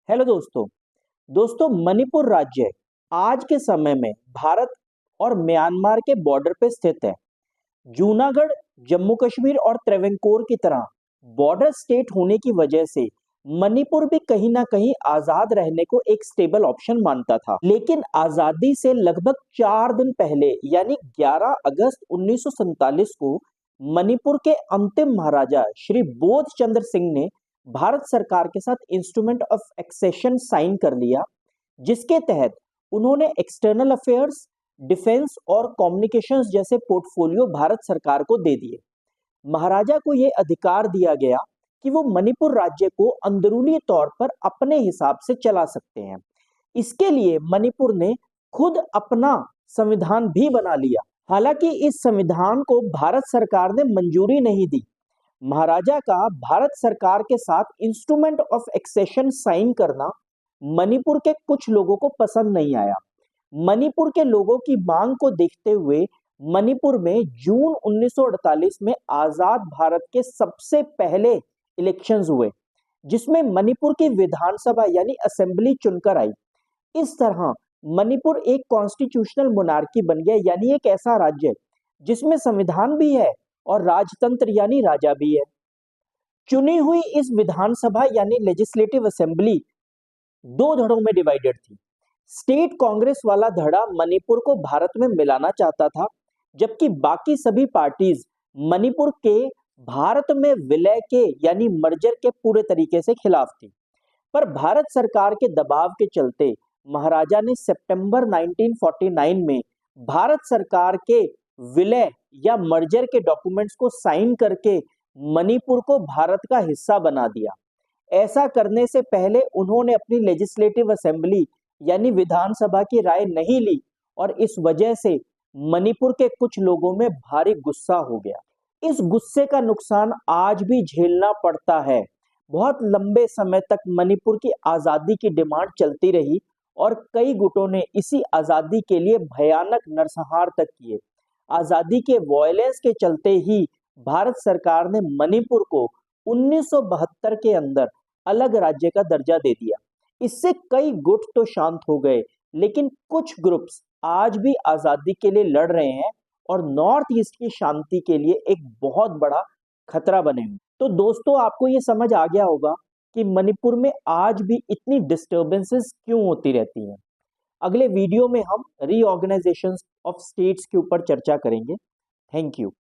Hello दोस्तों। मणिपुर राज्य आज के समय में भारत और म्यांमार के बॉर्डर पे स्थित है। जूनागढ़, जम्मू कश्मीर और त्रैवंकोर की तरह बॉर्डर स्टेट होने की वजह से मणिपुर भी कहीं ना कहीं आजाद रहने को एक स्टेबल ऑप्शन मानता था। लेकिन आजादी से लगभग 4 दिन पहले यानी 11 अगस्त 1947 को मणिपुर के अंतिम महाराजा श्री बोध चंद्र सिंह ने भारत सरकार के साथ इंस्ट्रूमेंट ऑफ एक्सेशन साइन कर लिया, जिसके तहत उन्होंने एक्सटर्नल अफेयर्स, डिफेंस और कम्युनिकेशंस जैसे पोर्टफोलियो भारत सरकार को दे दिए। महाराजा को यह अधिकार दिया गया कि वो मणिपुर राज्य को अंदरूनी तौर पर अपने हिसाब से चला सकते हैं। इसके लिए मणिपुर ने खुद अपना संविधान भी बना लिया। हालांकि इस संविधान को भारत सरकार ने मंजूरी नहीं दी। महाराजा का भारत सरकार के साथ इंस्ट्रूमेंट ऑफ एक्सेशन साइन करना मणिपुर के कुछ लोगों को पसंद नहीं आया। मणिपुर के लोगों की मांग को देखते हुए मणिपुर में जून 1948 में आजाद भारत के सबसे पहले इलेक्शंस हुए, जिसमें मणिपुर की विधानसभा यानी असेंबली चुनकर आई। इस तरह मणिपुर एक कॉन्स्टिट्यूशनल मोनार्की बन गया, यानी एक ऐसा राज्य जिसमें संविधान भी है और राजतंत्र यानी राजा भी है। चुनी हुई इस विधानसभा यानी लेजिस्लेटिव असेंबली दो धड़ों में डिवाइडेड थी। स्टेट कांग्रेस वाला धड़ा मणिपुर को भारत में मिलाना चाहता था, जबकि बाकी सभी पार्टीज मणिपुर के भारत में विलय के यानी मर्जर के पूरे तरीके से खिलाफ थी। पर भारत सरकार के दबाव के चलते महाराजा ने सितंबर 1949 में भारत सरकार के विलय या मर्जर के डॉक्यूमेंट्स को साइन करके मणिपुर को भारत का हिस्सा बना दिया। ऐसा करने से पहले उन्होंने अपनी लेजिस्लेटिव असेंबली यानी विधानसभा की राय नहीं ली और इस वजह से मणिपुर के कुछ लोगों में भारी गुस्सा हो गया। इस गुस्से का नुकसान आज भी झेलना पड़ता है। बहुत लंबे समय तक मणिपुर की आजादी की डिमांड चलती रही और कई गुटों ने इसी आजादी के लिए भयानक नरसंहार तक किए। आजादी के वॉयलेंस के चलते ही भारत सरकार ने मणिपुर को 1972 के अंदर अलग राज्य का दर्जा दे दिया। इससे कई गुट तो शांत हो गए, लेकिन कुछ ग्रुप्स आज भी आजादी के लिए लड़ रहे हैं और नॉर्थ ईस्ट की शांति के लिए एक बहुत बड़ा खतरा बने हुए। तो दोस्तों, आपको ये समझ आ गया होगा कि मणिपुर में आज भी इतनी डिस्टर्बेंसेस क्यों होती रहती हैं। अगले वीडियो में हम रीऑर्गेनाइजेशन ऑफ स्टेट्स के ऊपर चर्चा करेंगे। Thank you.